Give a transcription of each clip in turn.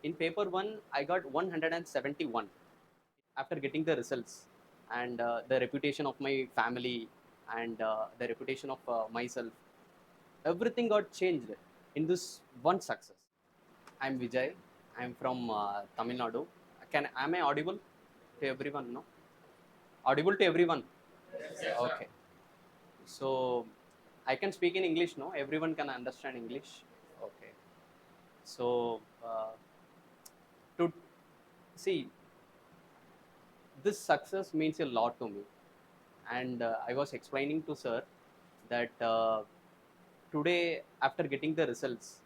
In paper 1, I got 171 after getting the results and the reputation of my family and the reputation of myself. Everything got changed in this one success. I'm Vijay. I'm from Tamil Nadu. Am I audible to everyone? No? Audible to everyone? Yes, okay. So I can speak in English, no? Everyone can understand English. Okay. So to see, this success means a lot to me, and I was explaining to sir that today after getting the results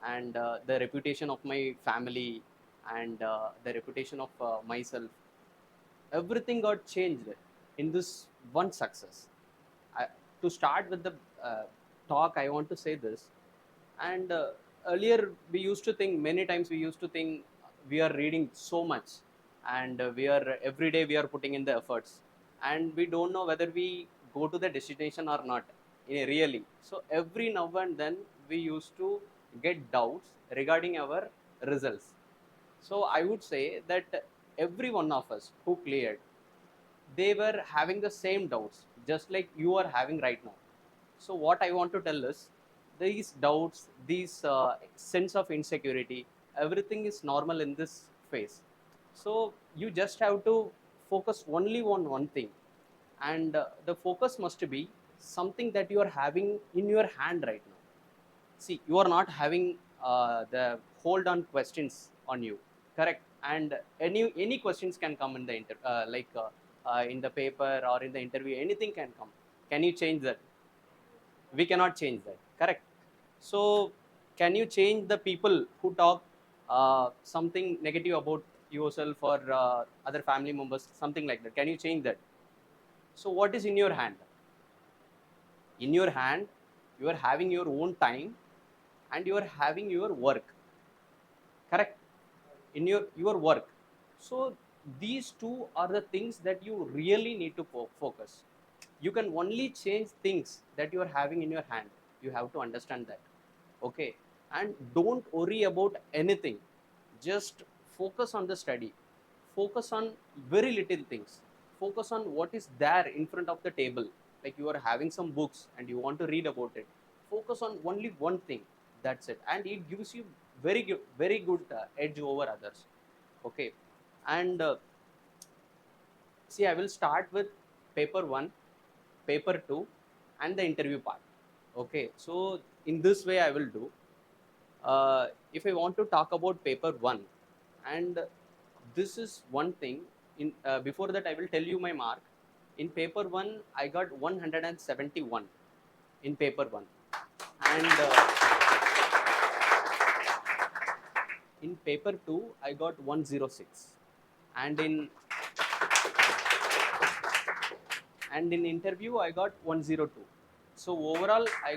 and the reputation of my family and the reputation of myself, everything got changed in this one success. I, to start with the talk, I want to say this. And earlier, we used to think, many times we used to think we are reading so much and we are every day we are putting in the efforts. And we don't know whether we go to the destination or not, really. So every now and then we used to get doubts regarding our results. So I would say that every one of us who cleared, they were having the same doubts, just like you are having right now. So what I want to tell is, these doubts, these sense of insecurity, everything is normal in this phase. So you just have to focus only on one thing, and the focus must be something that you are having in your hand right now. See, you are not having the hold on questions on you, correct? And any questions can come in the in the paper or in the interview, anything can come. Can you change that? We cannot change that, correct? So can you change the people who talk something negative about yourself or other family members, something like that? Can you change that? So what is in your hand? In your hand, you are having your own time and you are having your work, correct? In your work. So these two are the things that you really need to focus. You can only change things that you are having in your hand. You have to understand that. Okay. And don't worry about anything, just focus on the study, focus on very little things, focus on what is there in front of the table. Like you are having some books and you want to read about it, focus on only one thing. That's it, and it gives you very good edge over others. Okay. And see, I will start with paper 1, paper 2, and the interview part. Okay. So in this way I will do. If I want to talk about paper 1, and this is one thing, in before that I will tell you my mark. In paper 1 I got 171 in paper 1, and in paper 2 I got 106, and in interview I got 102. So overall I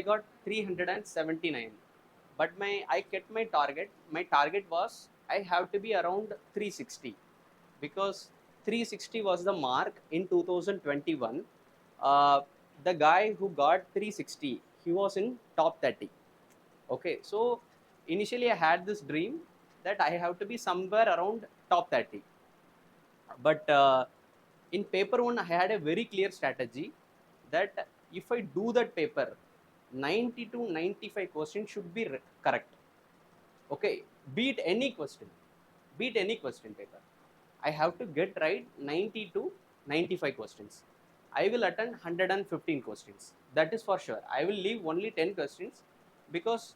got 379. But I kept my target. My target was I have to be around 360, because 360 was the mark in 2021. The guy who got 360, he was in top 30. Okay, so initially I had this dream that I have to be somewhere around top 30. But in paper 1 I had a very clear strategy that if I do that paper, 90 to 95 questions should be correct. Okay, beat any question, paper. I have to get right 90 to 95 questions. I will attend 115 questions. That is for sure. I will leave only 10 questions, because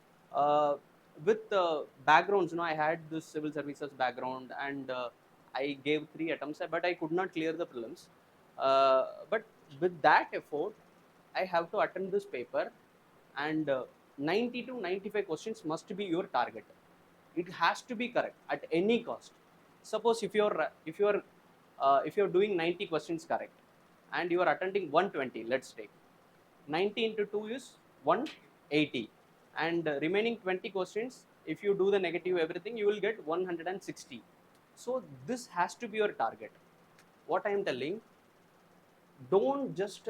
with backgrounds, I had this civil services background, and I gave 3 attempts, but I could not clear the prelims. But with that effort, I have to attend this paper, and 90 to 95 questions must be your target. It has to be correct at any cost. Suppose if you're doing 90 questions correct and you are attending 120, let's take 90 into 2 is 180, and remaining 20 questions, if you do the negative everything, you will get 160. So this has to be your target. What I am telling, don't just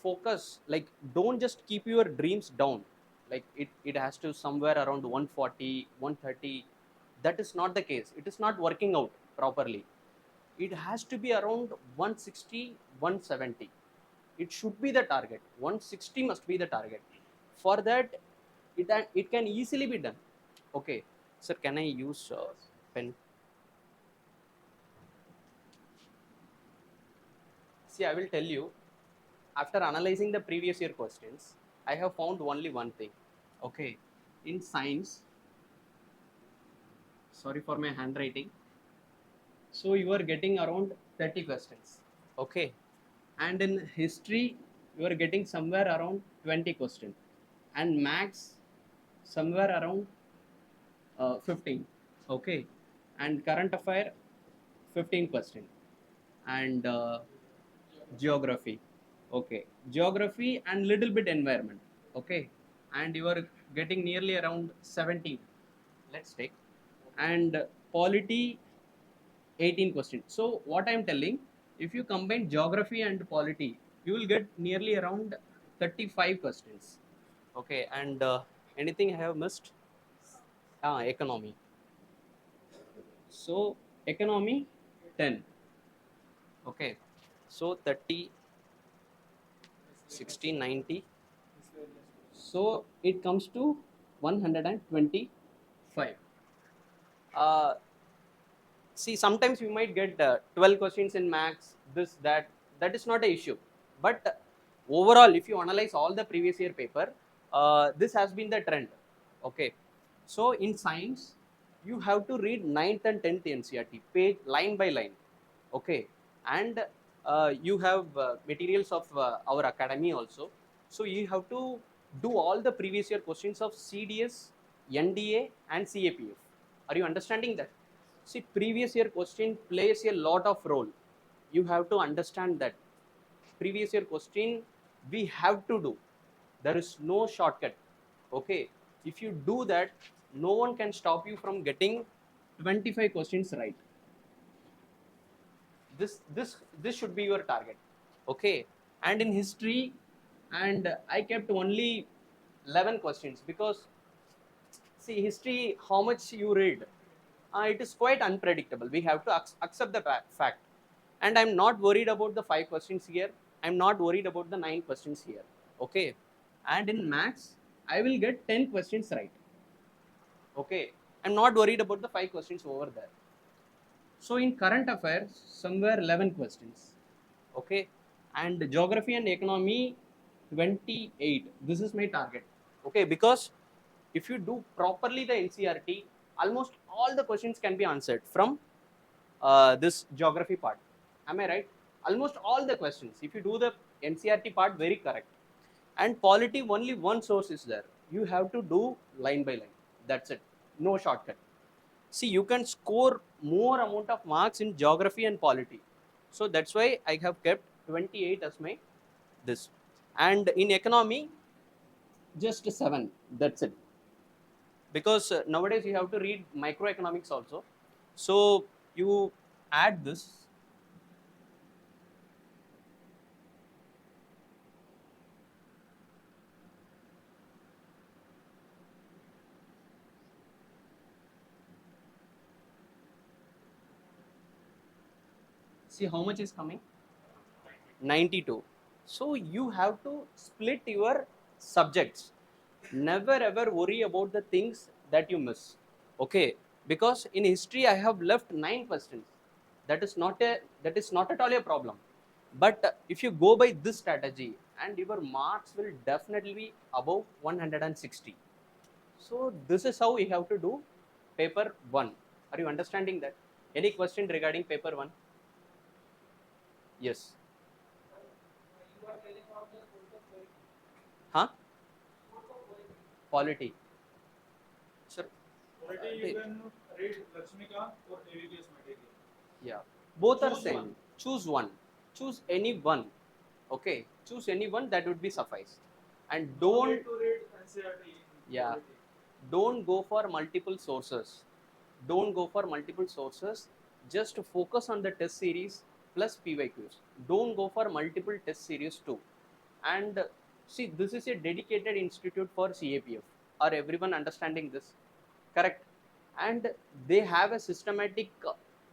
focus, like don't just keep your dreams down. like it has to somewhere around 140, 130. That is not the case. It is not working out properly. It has to be around 160, 170. It should be the target. 160 must be the target. For that, it can easily be done. Okay, sir, can I use pen? See, I will tell you, after analyzing the previous year questions, I have found only one thing. Okay, in science, sorry for my handwriting. So you are getting around 30 questions. Okay, and in history, you are getting somewhere around 20 questions, and max somewhere around 15. Okay, and current affair 15 question, and geography. Okay, geography and little bit environment. Okay, and you are getting nearly around 17. Let's take, and polity 18 questions. So what I am telling, if you combine geography and polity, you will get nearly around 35 questions. Okay, and anything I have missed? Economy. So economy 10. Okay, so 30, 60, 90. So it comes to 125. Uh, See, sometimes you might get 12 questions in max, this, that. That is not an issue. But overall, if you analyze all the previous year paper, this has been the trend. Okay. So in science, you have to read 9th and 10th NCERT, page line by line. Okay. And you have materials of our academy also. So you have to do all the previous year questions of CDS, NDA, and CAPF. Are you understanding that? See, previous year question plays a lot of role. You have to understand that. Previous year question we have to do. There is no shortcut. Okay. If you do that, no one can stop you from getting 25 questions right. This should be your target. Okay. And in history, and I kept only 11 questions because see, history, how much you read, it is quite unpredictable. We have to accept the fact. And I'm not worried about the 5 questions here. I'm not worried about the 9 questions here. Okay. And in maths, I will get 10 questions right. Okay. I'm not worried about the 5 questions over there. So in current affairs, somewhere 11 questions. Okay. And geography and economy, 28. This is my target. Okay. Because if you do properly the NCERT, almost all the questions can be answered from this geography part. Am I right? Almost all the questions, if you do the NCERT part very correct. And polity, only one source is there. You have to do line by line. That's it. No shortcut. See, you can score more amount of marks in geography and polity. So that's why I have kept 28 as my this. And in economy, just 7. That's it. Because nowadays you have to read microeconomics also. So you add this. See how much is coming? 92. So you have to split your subjects. Never ever worry about the things that you miss. Okay, because in history I have left 9 questions. That is not at all a problem. But if you go by this strategy, and your marks will definitely be above 160. So this is how you have to do paper 1. Are you understanding that? Any question regarding paper 1? Yes. Huh? Polity. Sir. Polity you can read Lakshmikant or AVK's material. Yeah. Both are same. Choose one. Choose any one. Okay. Choose any one, that would be suffice. And don't. Need to read NCERT. Yeah. Don't go for multiple sources. Don't go for multiple sources. Just focus on the test series plus PYQs. Don't go for multiple test series too. And See, this is a dedicated institute for CAPF. Are everyone understanding this? Correct. And they have a systematic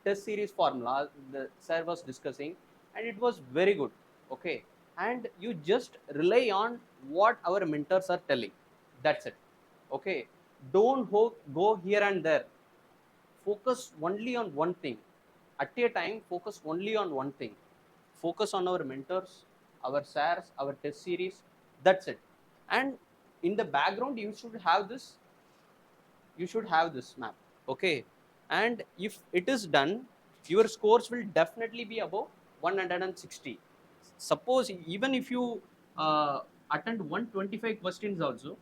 test series formula the sir was discussing, and it was very good. Okay. And you just rely on what our mentors are telling. That's it. Okay. Don't go here and there. Focus only on one thing. At a time, focus only on one thing. Focus on our mentors, our SARs, our test series. That's it. And in the background, you should have this map. Okay. And if it is done, your scores will definitely be above 160. Suppose even if you attend 125 questions also,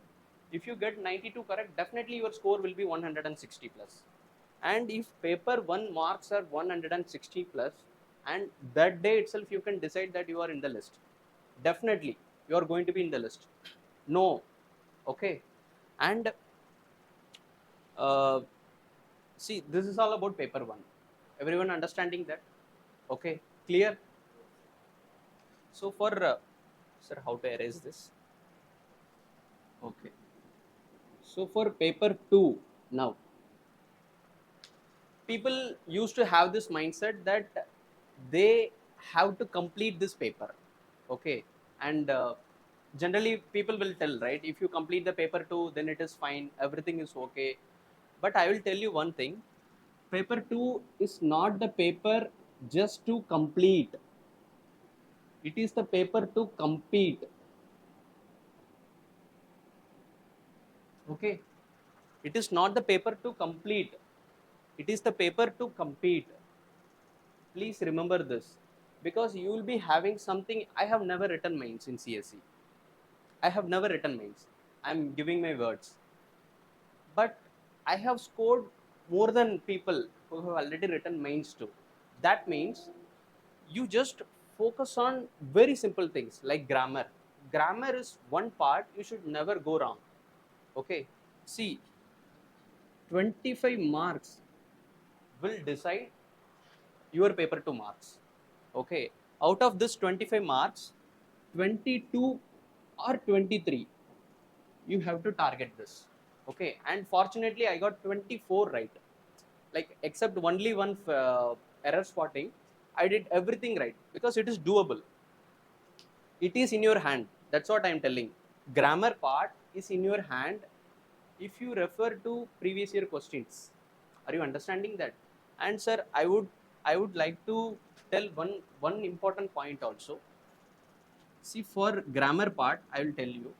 if you get 92 correct, definitely your score will be 160 plus. And if paper 1 marks are 160 plus, and that day itself you can decide that you are in the list, definitely you are going to be in the list. No. Okay. And uh, see, this is all about paper 1. Everyone understanding that? Okay, clear? So for sir, how to erase this? Okay. So for paper 2 now, people used to have this mindset that they have to complete this paper. Okay. And generally people will tell, right, if you complete the paper 2 then it is fine, everything is okay. But I will tell you one thing, paper 2 is not the paper just to complete, it is the paper to compete. Okay. It is not the paper to complete, it is the paper to compete. Please remember this, because you will be having something. I have never written mains in CSE. I have never written mains, I'm giving my words. But I have scored more than people who have already written mains too. That means you just focus on very simple things like grammar. Grammar is one part you should never go wrong. Okay. See, 25 marks will decide your paper 2 marks. Okay. Out of this 25 marks, 22 or 23 you have to target this. Okay. And fortunately I got 24 right. Like except only one error spotting, I did everything right because it is doable. It is in your hand. That's what I'm telling. Grammar part is in your hand if you refer to previous year questions. Are you understanding that? And sir, I would like to tell one important point also. See, for grammar part I will tell you,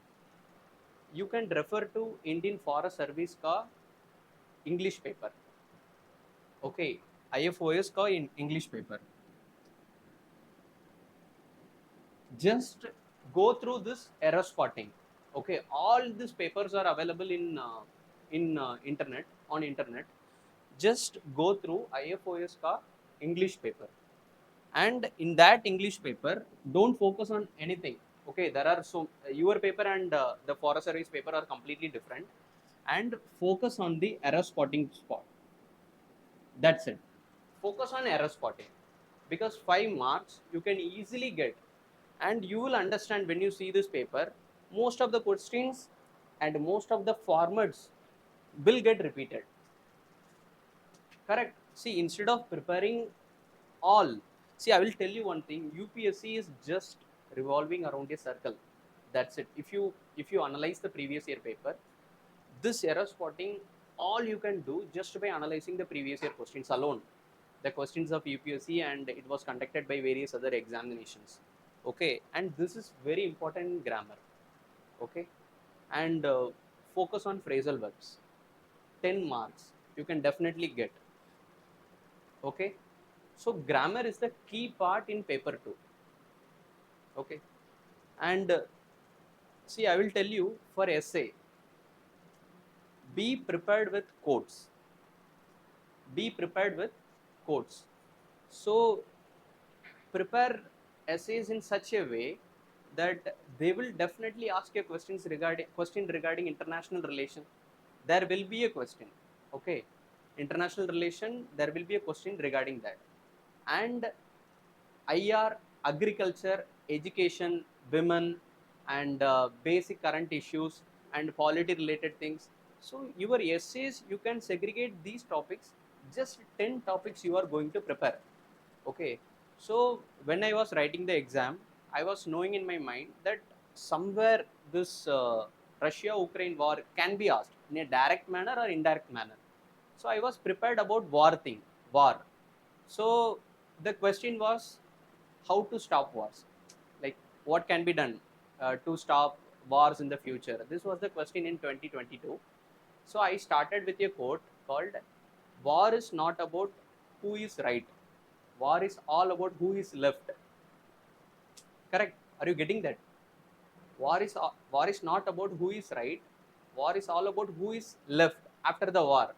you can refer to Indian Forest Service ka English paper. Okay. IFOS ka in English paper. Just go through this error spotting. Okay. All these papers are available in internet, on internet. Just go through IFOS ka English paper, and in that English paper don't focus on anything. Okay. There are so your paper and the Forest Service paper are completely different, and focus on the error spotting spot. That's it. Focus on error spotting, because 5 marks you can easily get. And you will understand when you see this paper, most of the questions and most of the formats will get repeated. Correct. See, instead of preparing all, see, I will tell you one thing, UPSC is just revolving around a circle. That's it. If you analyze the previous year paper, this error spotting, all you can do just by analyzing the previous year questions alone, the questions of UPSC, and it was conducted by various other examinations. Okay. And this is very important in grammar. Okay. And focus on phrasal verbs. 10 marks you can definitely get. Okay. So grammar is the key part in paper 2. Okay. And see, I will tell you, for essay, be prepared with quotes. Be prepared with quotes. So prepare essays in such a way that they will definitely ask you question regarding international relation. There will be a question. Okay. International relation, there will be a question regarding that. And IR, agriculture, education, women, and basic current issues and polity related things. So your essays, you can segregate these topics, just 10 topics you are going to prepare. Okay, so when I was writing the exam, I was knowing in my mind that somewhere this Russia-Ukraine war can be asked in a direct manner or indirect manner. So I was prepared about war. So the question was how to stop wars, like what can be done to stop wars in the future. This was the question in 2022. So I started with a quote called, "War is not about who is right. War is all about who is left." Correct? Are you getting that? War is not about who is right. War is all about who is left after the war.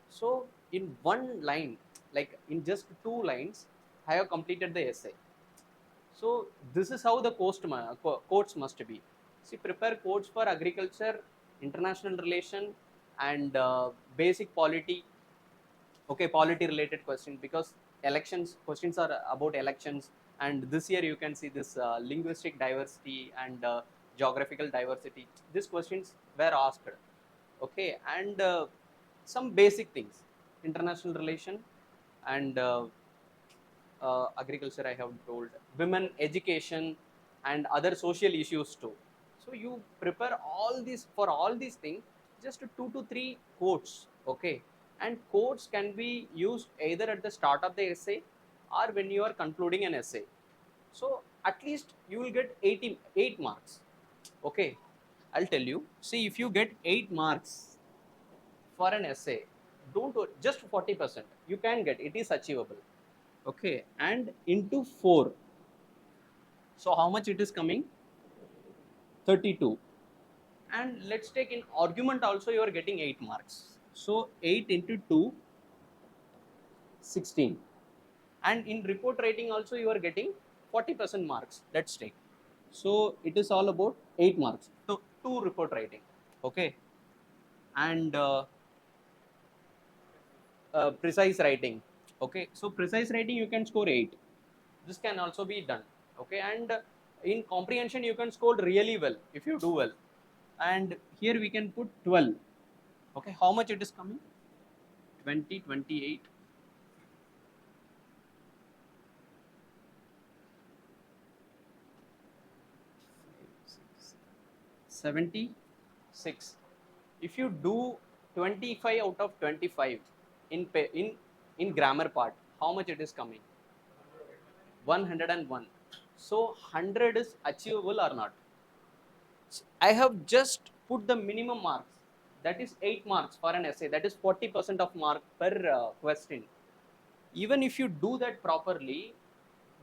So in one line, like in just 2 lines, I have completed the essay. So this is how the quotes must be. See, prepare quotes for agriculture, international relation, and basic polity. Okay, polity related questions, because elections questions are about elections, and this year you can see this linguistic diversity and geographical diversity. These questions were asked. Okay, and some basic things, international relation and agriculture I have told, women education and other social issues too. So you prepare all these, for all these things, just 2 to 3 quotes. Okay, and quotes can be used either at the start of the essay or when you are concluding an essay. So at least you will get 8 marks. Okay, I'll tell you. See, if you get 8 marks for an essay, don't just 40%. You can get, it is achievable. Okay, and into 4. So how much it is coming? 32. And let's take in argument also, you are getting 8 marks. So 8 into 2, 16. And in report writing also you are getting 40% marks. Let's take. So it is all about 8 marks. So 2 report writing. Okay. And precise writing. Okay. So precise writing you can score 8. This can also be done. Okay, and in comprehension you can score really well if you do well. And here we can put 12. Okay, how much it is coming? 20, 28, 76. If you do 25 out of 25 in in grammar part, how much it is coming? 101. So 100 is achievable or not? I have just put the minimum marks. That is 8 marks for an essay. That is 40% of mark per question. Even if you do that properly,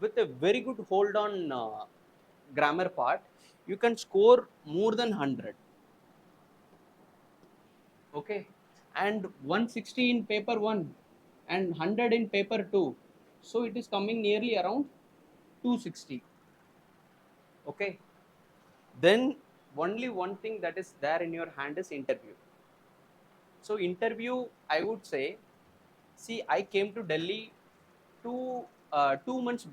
with a very good hold on grammar part, you can score more than 100. Okay, and 160 in paper 1 and 100 in paper 2. So it is coming nearly around 260. Okay, then only one thing that is there in your hand is interview. So interview, I would say, see, I came to Delhi 2 months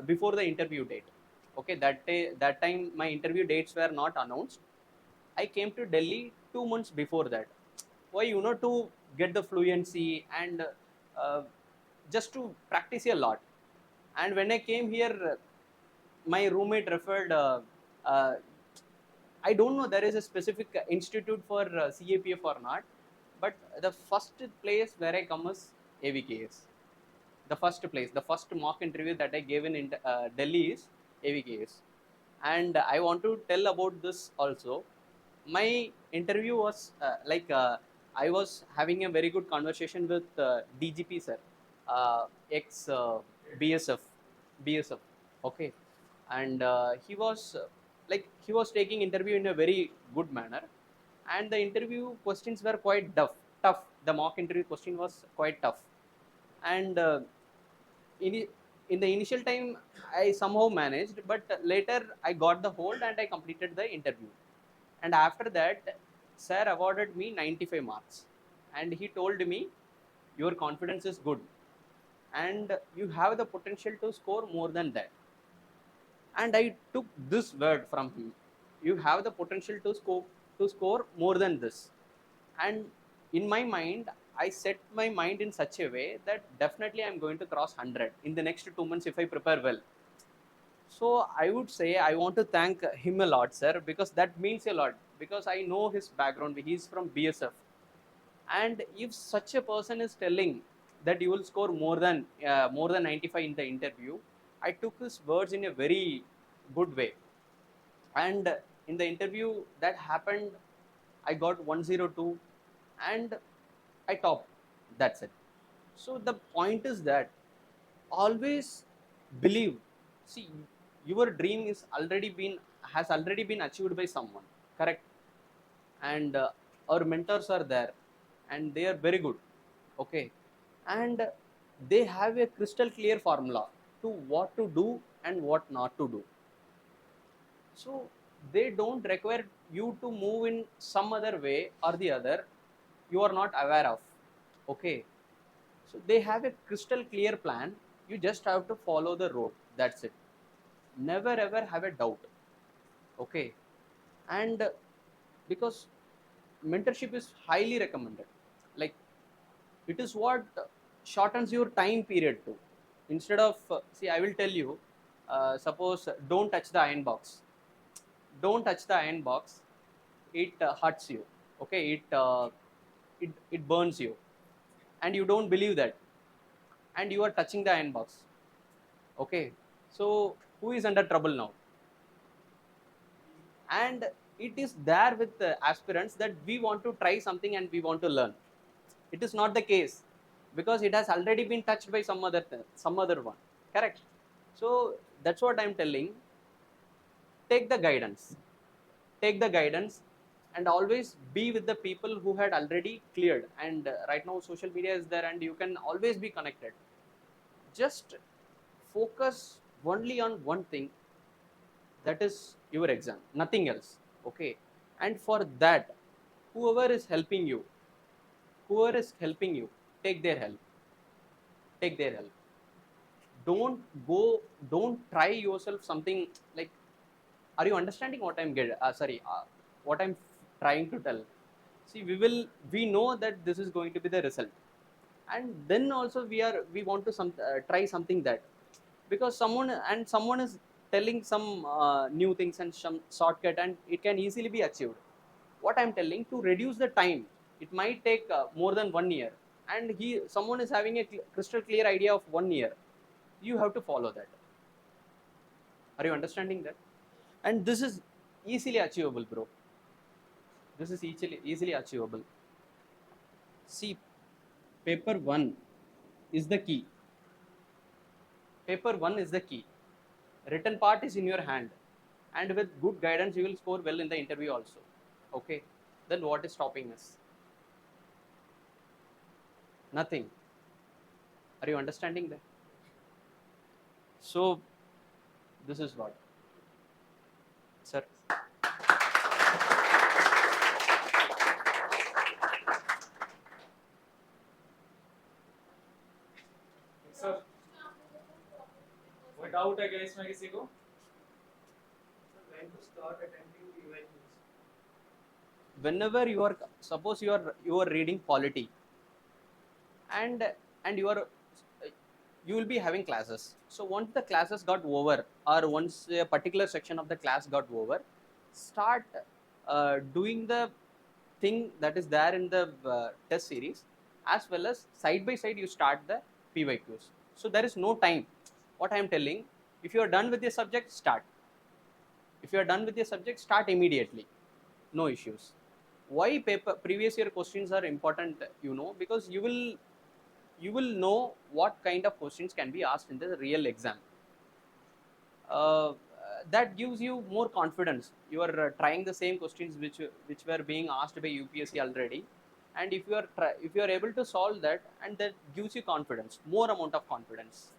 before the interview date. Okay, that time my interview dates were not announced. I came to Delhi 2 months before that. Why? To get the fluency and uh, just to practice a lot. And when I came here, my roommate referred. Uh, I don't know there is a specific institute for CAPF or not, but the first place where I come is AVKS. The first place, the first mock interview that I gave in Delhi is AVKS. And I want to tell about this also. My interview was I was having a very good conversation with DGP sir, ex BSF. Okay, and he was taking interview in a very good manner, and the interview questions were quite tough. The mock interview question was quite tough, and in, in the initial time I somehow managed, but later I got the hold and I completed the interview. And after that, sir awarded me 95 marks, and he told me, your confidence is good and you have the potential to score more than that. And I took this word from him. you have the potential to score more than this. And in my mind, I set my mind in such a way that definitely I'm going to cross 100 in the next 2 months if I prepare well. So I would say I want to thank him a lot, sir, because that means a lot. Because I know his background. He's from BSF, and if such a person is telling that you will score more than 95 in the interview, I took his words in a very good way. And in the interview that happened, I got 102, and I topped. That's it. So the point is that always believe. See, your dream is already been has already been achieved by someone, correct? And our mentors are there, and they are very good, okay? And they have a crystal clear formula to what to do and what not to do. So they don't require you to move in some other way or the other you are not aware of, okay? So they have a crystal clear plan. You just have to follow the road. That's it. Never ever have a doubt. Okay. And because mentorship is highly recommended. Like, it is what shortens your time period too. Instead of, see, I will tell you, suppose don't touch the iron box. Don't touch the iron box. It hurts you. Okay. It burns you. And you don't believe that. And you are touching the iron box. Okay. So who is under trouble now? And it is there with the aspirants that we want to try something and we want to learn. It is not the case, because it has already been touched by some other one, correct? So that's what I'm telling. take the guidance take the guidance, and always be with the people who had already cleared. And right now social media is there and you can always be connected. Just focus only on one thing, that is your exam, nothing else, okay? And for that, whoever is helping you whoever is helping you, take their help. Take their help. Don't try yourself something. Like, are you understanding what I'm getting? What I'm trying to tell. See, we know that this is going to be the result, and then also we want to try something that, because someone is telling some new things and some shortcut, and it can easily be achieved. What I'm telling, to reduce the time, it might take more than 1 year, and someone is having a crystal clear idea of 1 year. You have to follow that. Are you understanding that? And this is easily achievable, bro. This is easily achievable. See, paper 1 is the key. Paper 1 is the key. Written part is in your hand, and with good guidance you will score well in the interview also, okay? Then what is stopping us? Nothing. Are you understanding that? So this is what, sir. Sir कोई doubt है क्या इसमें किसी को? When to start attempting the evaluation? Whenever suppose you are reading polity, and you will be having classes. So once the classes got over, or once a particular section of the class got over, start doing the thing that is there in the test series, as well as side by side you start the PYQs. So there is no time. What I am telling, if you are done with your subject, start. If you are done with your subject, start immediately. No issues. Why previous year questions are important, because you will know what kind of questions can be asked in the real exam. That gives you more confidence. You are trying the same questions which were being asked by UPSC already, and if you are able to solve that, and that gives you confidence, more amount of confidence.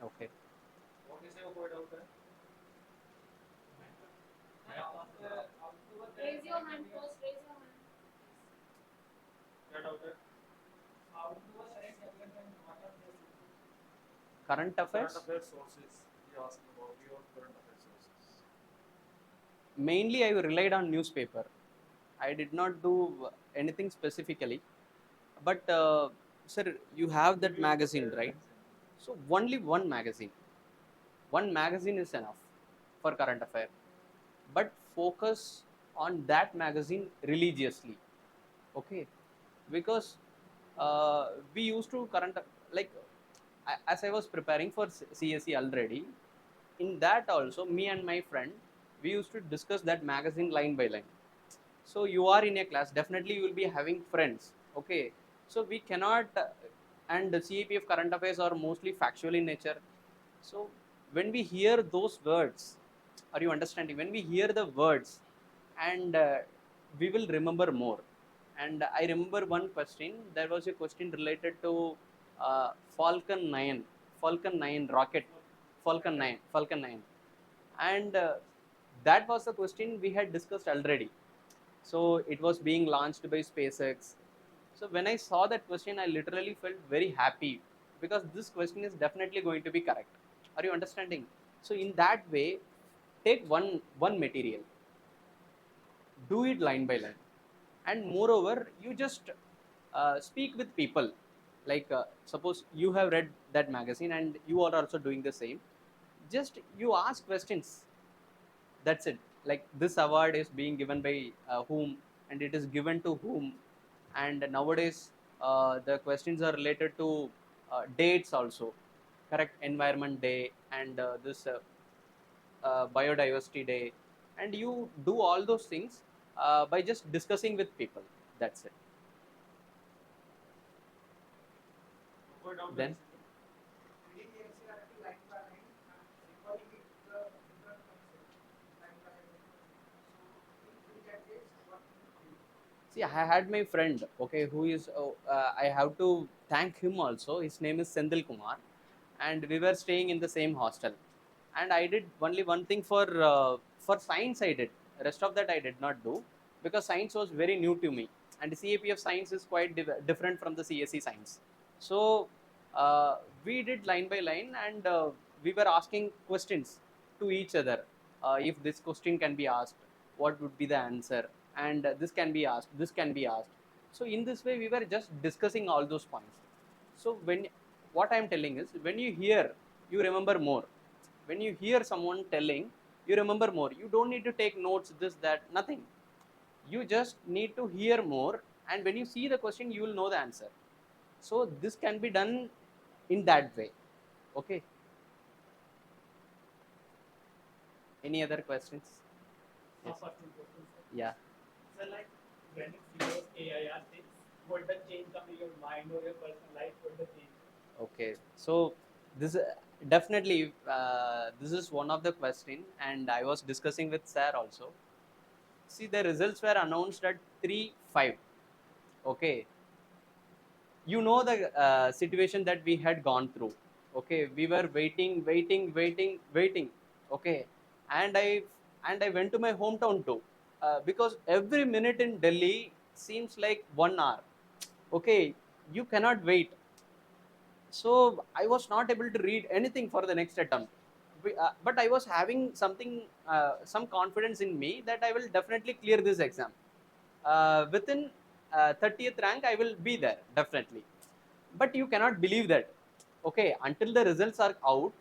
Okay. और किसी को कोई doubt है? Raise your hand first, raise your hand. क्या doubt है? Current affairs. Current affairs sources. He asked about your current affairs sources. mainly I relied on newspaper. I did not do anything specifically. But sir, you have that magazine, right? So only one magazine is enough for current affair. But focus on that magazine religiously, okay? Because we used to like as I was preparing for CSE already, in that also me and my friend, we used to discuss that magazine line by line. So you are in a class, definitely you will be having friends, okay? So we cannot and the CAPF current affairs are mostly factual in nature. So when we hear those words, are you understanding, when we hear the words, and we will remember more. And I remember one question, there was a question related to falcon 9 falcon 9 rocket, falcon 9, and that was the question we had discussed already. So it was being launched by SpaceX. So when I saw that question, I literally felt very happy, because this question is definitely going to be correct. Are you understanding? So in that way, take one material, do it line by line, and moreover, you just speak with people. Like suppose you have read that magazine and you are also doing the same. Just you ask questions. That's it. Like this award is being given by whom, and it is given to whom. And nowadays the questions are related to dates also, correct? Environment day, and this biodiversity day, and you do all those things by just discussing with people. That's it. Avoid out Then reading the NCERT line by line and recalling it the different concepts line by line. So in that case, what you do? see, I had my friend, okay, who is I have to thank him also. His name is Sendil Kumar, and we were staying in the same hostel. And I did only one thing for science. I did, rest of that I did not do, because science was very new to me, and the CAPF science is quite different from the CSE science. So we did line by line, and we were asking questions to each other. If this question can be asked, what would be the answer? And this can be asked, this can be asked. So in this way we were just discussing all those points. So when, what I am telling is, when you hear, you remember more. When you hear someone telling, you remember more. You don't need to take notes, this, that, nothing. You just need to hear more, and when you see the question, you will know the answer. So this can be done in that way, okay? Any other questions? Yes. Yeah. So like when you see those AIR things, would the change come in your mind or your personal life? Would the change? Okay, so this definitely this is one of the question, and I was discussing with sir also. See, the results were announced at 3:05. Okay, you know the situation that we had gone through. Okay, we were waiting. Okay, and I went to my hometown too, because every minute in Delhi seems like 1 hour. Okay, you cannot wait. So I was not able to read anything for the next attempt. But I was having something, some confidence in me that I will definitely clear this exam. Within 30th rank I will be there definitely. But you cannot believe that. Okay, until the results are out,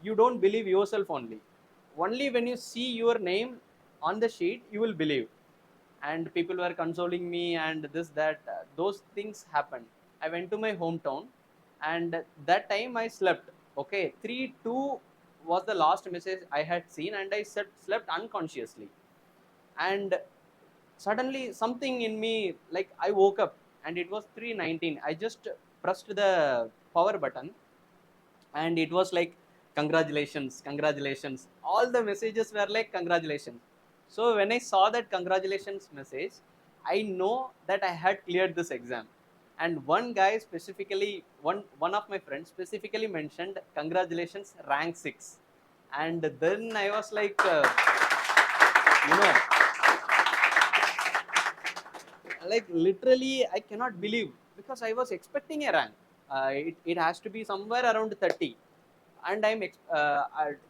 you don't believe yourself. Only when you see your name on the sheet, you will believe. And people were consoling me, and this, that, those things happened. I went to my hometown, and that time I slept. Okay, 3:02 was the last message I had seen, and I slept unconsciously. And suddenly something in me, like I woke up, and it was 3:19. I just pressed the power button, and it was like, congratulations. All the messages were like congratulations. So when I saw that congratulations message, I know that I had cleared this exam. And one guy specifically, one of my friends specifically mentioned, congratulations, rank 6. And then I was like, you know, like literally I cannot believe, because I was expecting a rank. It has to be somewhere around 30. And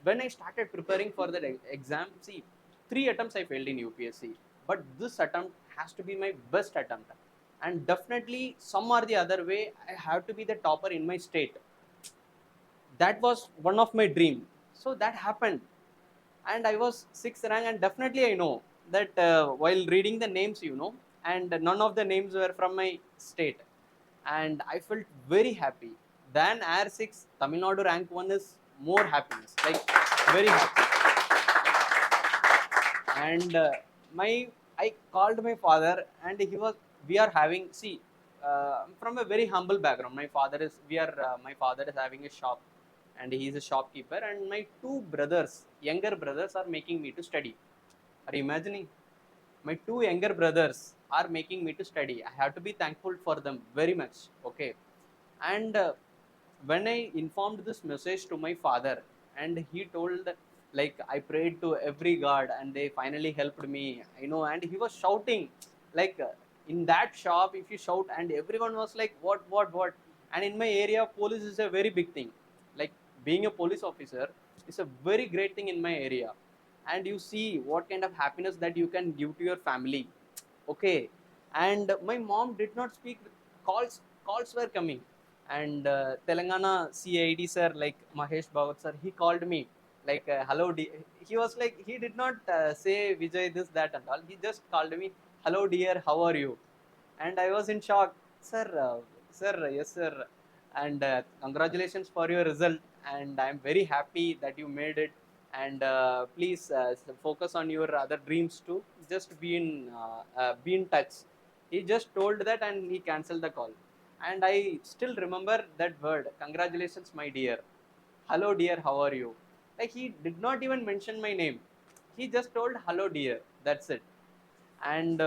when I started preparing for that exam, see, 3 attempts I failed in UPSC, but this attempt has to be my best attempt, and definitely some or the other way I have to be the topper in my state. That was one of my dream. So that happened, and I was 6th rank, and definitely I know that while reading the names, and none of the names were from my state, and I felt very happy. Than Air 6, Tamil Nadu rank 1 is more happiness, like very happy. And my I called my father, and he was we are having, see, from a very humble background. My father is having a shop, and he is a shopkeeper, and my two brothers, younger brothers, are making me to study. Are you imagining? My two younger brothers are making me to study. I have to be thankful for them very much. Okay. And when I informed this message to my father, and he told, like, I prayed to every god, and they finally helped me, and he was shouting, like, in that shop, if you shout, and everyone was like, what. And in my area, police is a very big thing. Like, being a police officer is a very great thing in my area. And you see what kind of happiness that you can give to your family. Okay. And my mom did not speak. Calls were coming, and Telangana CID sir, like Mahesh Bhagat sir, he called me, like, hello he was like, he did not say Vijay this that and all. He just called me, hello dear, how are you? And I was in shock. Sir, sir, yes sir, and congratulations for your result, and I'm very happy that you made it, and please focus on your other dreams too. Just be in touch. He just told that, and he cancelled the call. And I still remember that word, congratulations my dear, hello dear, how are you? Like, he did not even mention my name. He just told hello dear, that's it. And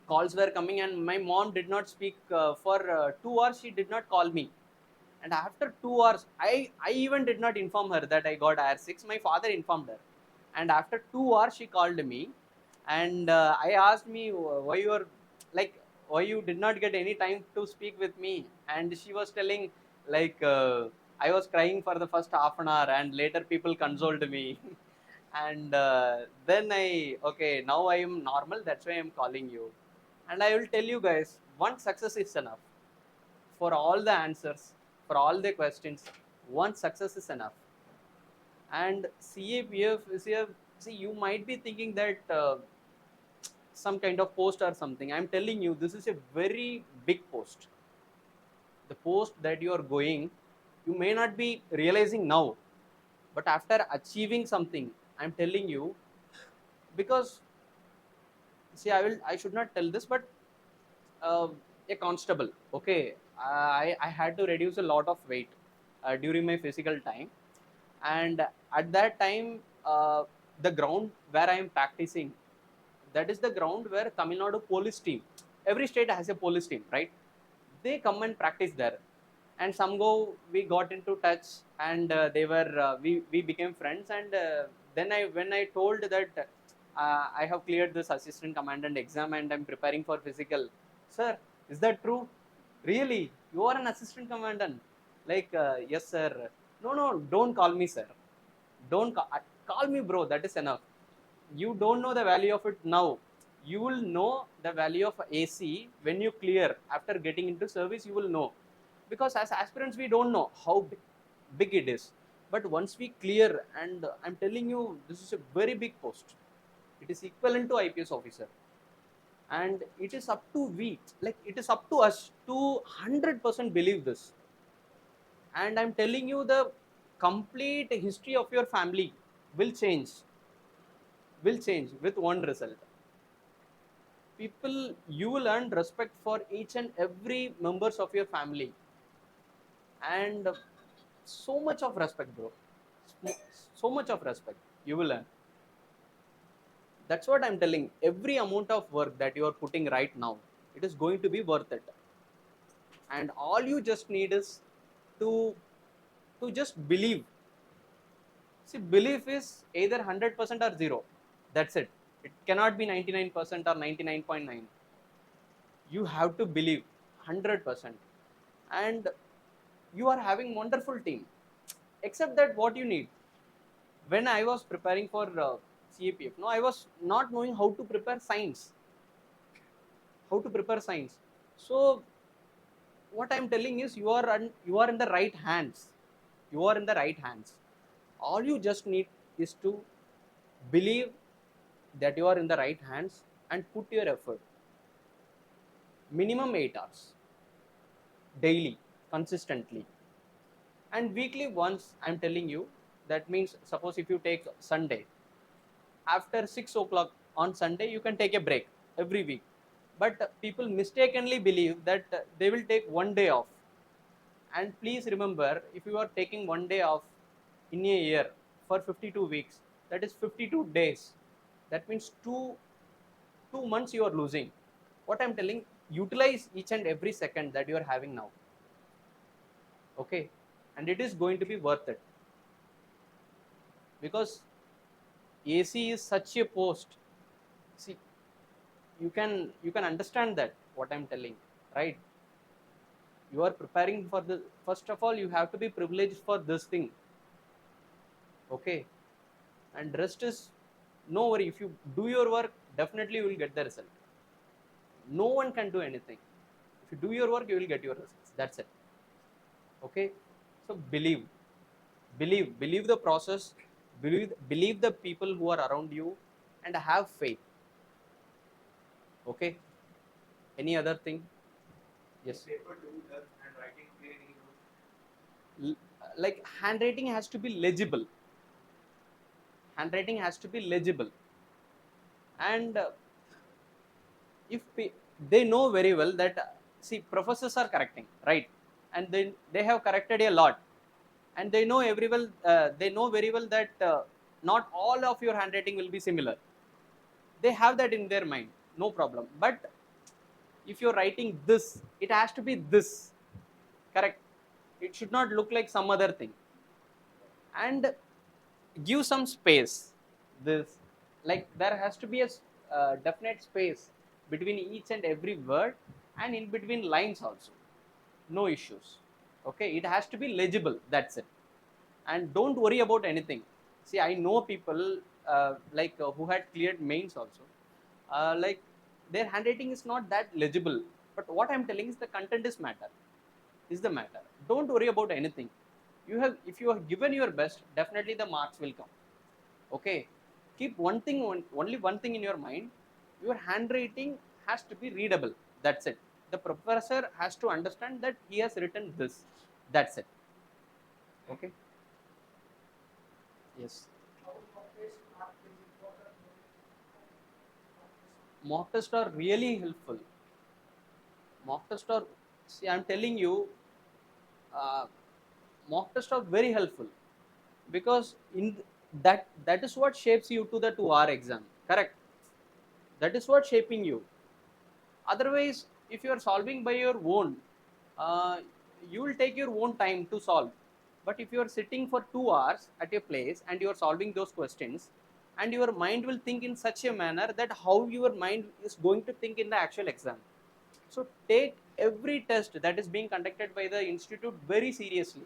calls were coming, and my mom did not speak for 2 hours. She did not call me. And after 2 hours, I even did not inform her that I got IR 6. My father informed her. And after 2 hours, she called me, and I asked me, why you are, like, why you did not get any time to speak with me? And she was telling, like, I was crying for the first half an hour, and later people consoled me. And then okay, now I am normal, that's why I'm calling you. And I will tell you guys, one success is enough for all the answers, for all the questions. One success is enough. And CAPF is here. See, you might be thinking that some kind of post or something. I'm telling you, this is a very big post. The post that you are going, you may not be realizing now, but after achieving something, I'm telling you, because, see, I should not tell this, but uh, a constable. Okay, I had to reduce a lot of weight during my physical time, and at that time, the ground where I am practicing, that is the ground where Tamil Nadu police team, every state has a police team, right? They come and practice there, and somehow we got into touch, and we became friends. And then when I told that I have cleared this assistant commandant exam, and I'm preparing for physical. Sir, is that true? Really, you are an assistant commandant? Like, yes sir. No, no, don't call me sir. Don't call me bro, that is enough. You don't know the value of it now. You will know the value of AC when you clear. After getting into service, you will know. Because as aspirants, we don't know how big it is. But once we clear, and I'm telling you, this is a very big post. It is equivalent to IPS officer. And it is up to it is up to us to 100% believe this. And I'm telling you, the complete history of your family will change, with one result. People, you will earn respect for each and every members of your family, and so much of respect, bro. So much of respect you will earn. That's what I'm telling. Every amount of work that you are putting right now, it is going to be worth it. And all you just need is to just believe. See, belief is either 100% or 0. That's it. It cannot be 99% or 99.9. You have to believe 100%. And you are having wonderful team. Except that, what you need, when I was preparing for CAPF. No, I was not knowing how to prepare science. So what I'm telling is you are in the right hands. All you just need is to believe that you are in the right hands and put your effort. Minimum 8 hours daily, consistently, and weekly once. I'm telling you, that means suppose if you take Sunday, after 6 o'clock on Sunday you can take a break every week. But people mistakenly believe that they will take one day off. And please remember, if you are taking one day off in a year for 52 weeks, that is 52 days. That means two months you are losing. What I'm telling, utilize each and every second that you are having now. Okay, and it is going to be worth it, because AC is such a post. See, you can understand that what I'm telling, right? You are preparing for the, first of all you have to be privileged for this thing. Okay, and rest is no worry. If you do your work, definitely you will get the result. No one can do anything. If you do your work, you will get your results. That's it. Okay, so believe the process, believe the people who are around you, and have faith. Okay, any other thing? Yes. Paper do that and writing clearly. Like handwriting has to be legible. And if they know very well that see, professors are correcting, right? And then they have corrected a lot, and they know very well that not all of your handwriting will be similar. They have that in their mind, no problem. But if you're writing this, it has to be this, correct? It should not look like some other thing. And give some space. This, like, there has to be a definite space between each and every word, and in between lines also. No issues. Okay, it has to be legible. That's it. And don't worry about anything. See, I know people who had cleared mains also, like their handwriting is not that legible. But what I'm telling is the content is the matter. Don't worry about anything. If you have given your best, definitely the marks will come. Okay, keep only one thing in your mind. Your handwriting has to be readable. That's it. The professor has to understand that he has written this. That's it. Okay. Yes. How mock test are very important. Mock tests are really helpful. Mock tests are, see, I'm telling you, uh, mock tests are very helpful, because that is what shapes you to the 2-hour exam, correct? That is what shaping you. Otherwise, if you are solving by your own, uh, you will take your own time to solve. But if you are sitting for 2 hours at a place and you are solving those questions, and your mind will think in such a manner that how your mind is going to think in the actual exam. So take every test that is being conducted by the institute very seriously,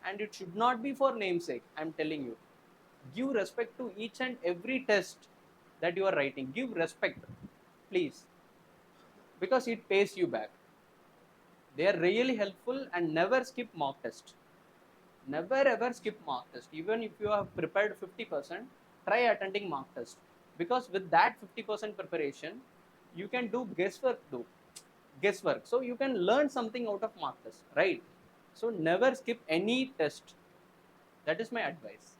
and it should not be for namesake. I'm telling you, give respect to each and every test that you are writing. Give respect, please, because it pays you back. They are really helpful. And never skip mock test. Never ever skip mock test. Even if you have prepared 50%, try attending mock test, because with that 50% preparation, you can do guesswork. So you can learn something out of mock test, right? So never skip any test. That is my advice.